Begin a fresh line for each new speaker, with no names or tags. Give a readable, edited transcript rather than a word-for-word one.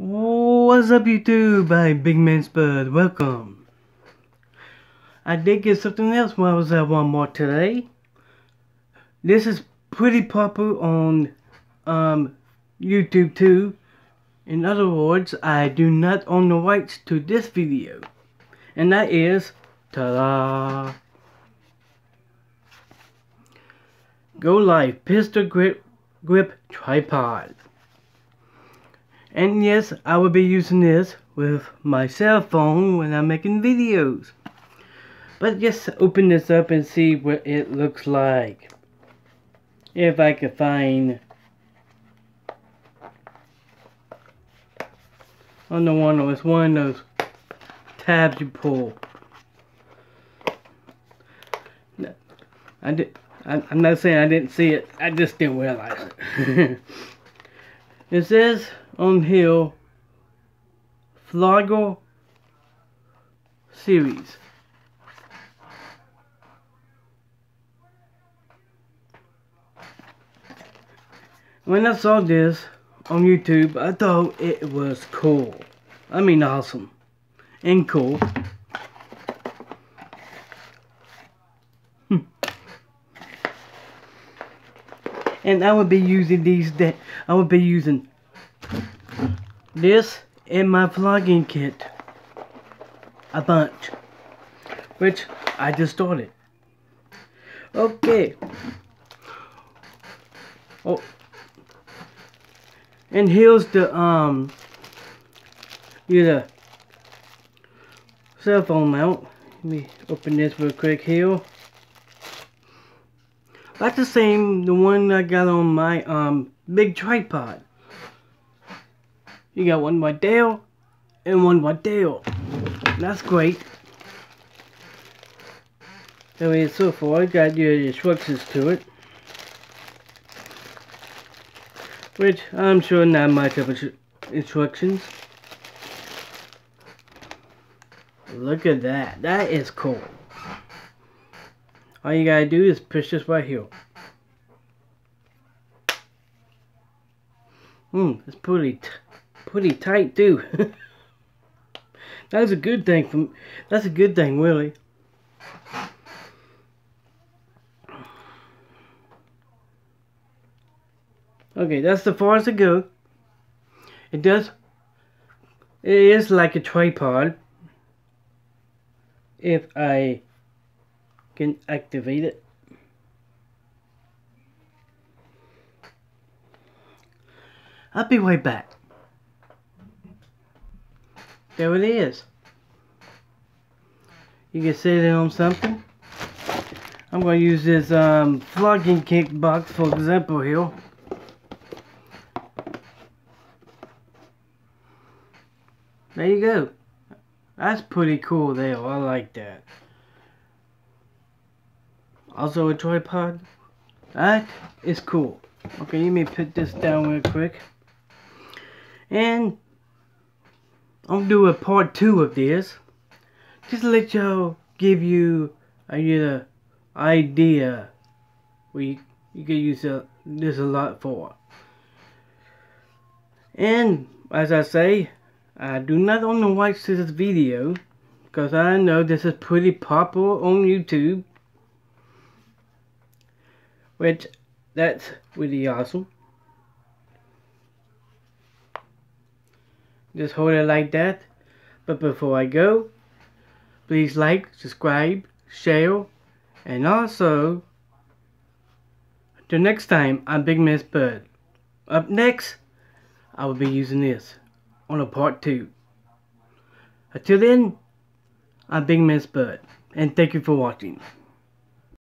What's up YouTube? I'm Big Man Spud. Welcome. I did get something else when I was at Walmart today. This is pretty popular on YouTube too. In other words, I do not own the rights to this video. And that is, ta-da! Go Live Pistol Grip Tripod. And yes, I will be using this with my cell phone when I'm making videos. But just open this up and see what it looks like. If I can find on the one that was one of those tabs you pull. I'm not saying I didn't see it, I just didn't realize it. It says on here Flagel series. When I saw this on YouTube, I thought it was cool. I mean awesome and cool. And I would be using I would be using this in my vlogging kit a bunch, which I just started. Okay. Oh, and here's the cell phone mount. Let me open this real quick here. That's the same, the one I got on my big tripod. You got one by Dale and one by Dale. That's great. That way, so far, I got your instructions to it, which I'm sure not much of instructions. Look at that. That is cool. All you gotta do is push this right here. It's pretty tight too. That's a good thing. That's a good thing, really. Okay, that's the far as it goes. It is like a tripod. If I can activate it. I'll be right back. There it is. You can set it on something. I'm going to use this vlogging kit box for example here. There you go. That's pretty cool there. I like that. Also a tripod. That is cool. Okay, let me put this down real quick. And I'll do a part 2 of this. Just to let y'all give you a idea where you can use this a lot for. And as I say, I do not own the rights to this video because I know this is pretty popular on YouTube. Which, that's really awesome. Just hold it like that. But before I go, please like, subscribe, share, and also, till next time, I'm Big Man Spud. Up next, I will be using this on a part 2. Until then, I'm Big Man Spud, and thank you for watching.